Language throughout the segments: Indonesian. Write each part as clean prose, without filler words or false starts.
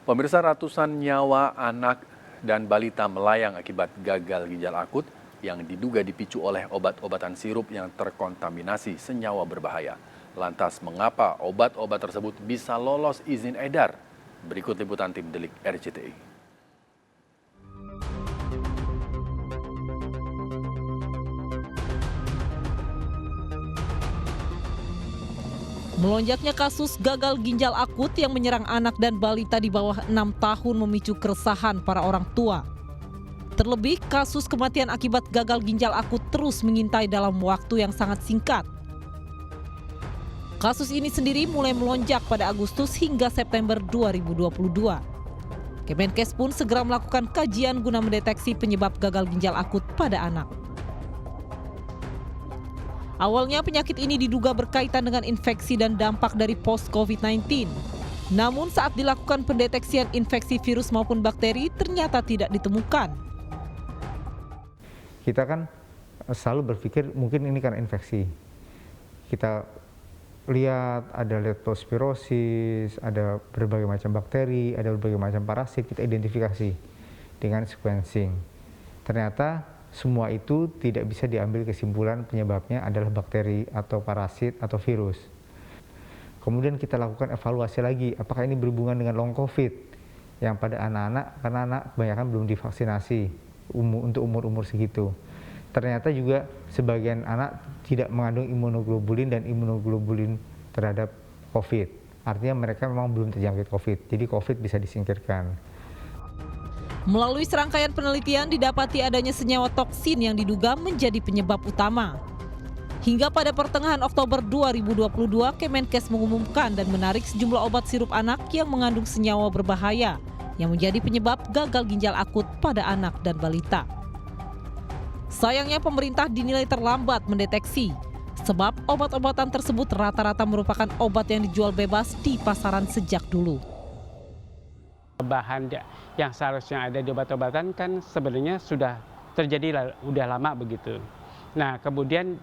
Pemirsa, ratusan nyawa anak dan balita melayang akibat gagal ginjal akut yang diduga dipicu oleh obat-obatan sirup yang terkontaminasi senyawa berbahaya. Lantas, mengapa obat-obat tersebut bisa lolos izin edar? Berikut liputan tim Delik RCTI. Melonjaknya kasus gagal ginjal akut yang menyerang anak dan balita di bawah 6 tahun memicu keresahan para orang tua. Terlebih, kasus kematian akibat gagal ginjal akut terus mengintai dalam waktu yang sangat singkat. Kasus ini sendiri mulai melonjak pada Agustus hingga September 2022. Kemenkes pun segera melakukan kajian guna mendeteksi penyebab gagal ginjal akut pada anak. Awalnya penyakit ini diduga berkaitan dengan infeksi dan dampak dari post-COVID-19. Namun saat dilakukan pendeteksian infeksi virus maupun bakteri ternyata tidak ditemukan. Kita kan selalu berpikir mungkin ini karena infeksi. Kita lihat ada leptospirosis, ada berbagai macam bakteri, ada berbagai macam parasit, kita identifikasi dengan sequencing. Ternyata semua itu tidak bisa diambil kesimpulan penyebabnya adalah bakteri atau parasit atau virus. Kemudian kita lakukan evaluasi lagi, apakah ini berhubungan dengan long COVID yang pada anak-anak, karena anak kebanyakan belum divaksinasi untuk umur-umur segitu. Ternyata juga sebagian anak tidak mengandung imunoglobulin dan imunoglobulin terhadap COVID. Artinya mereka memang belum terjangkit COVID, jadi COVID bisa disingkirkan. Melalui serangkaian penelitian didapati adanya senyawa toksin yang diduga menjadi penyebab utama. Hingga pada pertengahan Oktober 2022, Kemenkes mengumumkan dan menarik sejumlah obat sirup anak yang mengandung senyawa berbahaya yang menjadi penyebab gagal ginjal akut pada anak dan balita. Sayangnya pemerintah dinilai terlambat mendeteksi, sebab obat-obatan tersebut rata-rata merupakan obat yang dijual bebas di pasaran sejak dulu. Bahan yang seharusnya ada di obat-obatan kan sebenarnya sudah terjadi udah lama begitu. Nah kemudian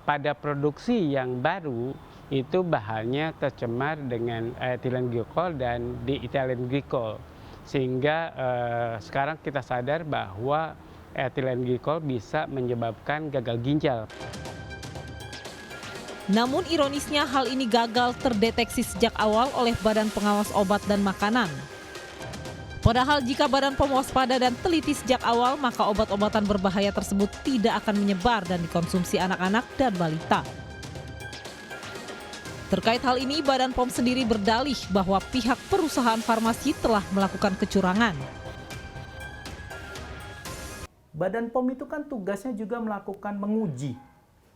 pada produksi yang baru itu bahannya tercemar dengan etilen glikol dan dietilen glikol. Sehingga sekarang kita sadar bahwa etilen glikol bisa menyebabkan gagal ginjal. Namun ironisnya hal ini gagal terdeteksi sejak awal oleh Badan Pengawas Obat dan Makanan. Padahal jika Badan POM waspada dan teliti sejak awal, maka obat-obatan berbahaya tersebut tidak akan menyebar dan dikonsumsi anak-anak dan balita. Terkait hal ini, Badan POM sendiri berdalih bahwa pihak perusahaan farmasi telah melakukan kecurangan. Badan POM itu kan tugasnya juga melakukan menguji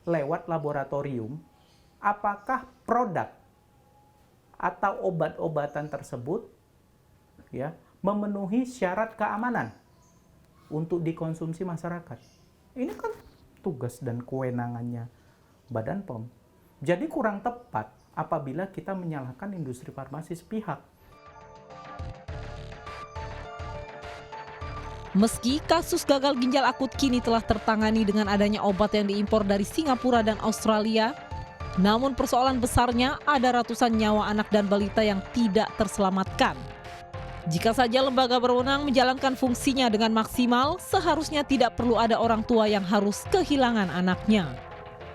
lewat laboratorium apakah produk atau obat-obatan tersebut ya memenuhi syarat keamanan untuk dikonsumsi masyarakat. Ini kan tugas dan kewenangannya Badan POM. Jadi kurang tepat apabila kita menyalahkan industri farmasi sepihak. Meski kasus gagal ginjal akut kini telah tertangani dengan adanya obat yang diimpor dari Singapura dan Australia, namun persoalan besarnya ada ratusan nyawa anak dan balita yang tidak terselamatkan. Jika saja lembaga berwenang menjalankan fungsinya dengan maksimal, seharusnya tidak perlu ada orang tua yang harus kehilangan anaknya.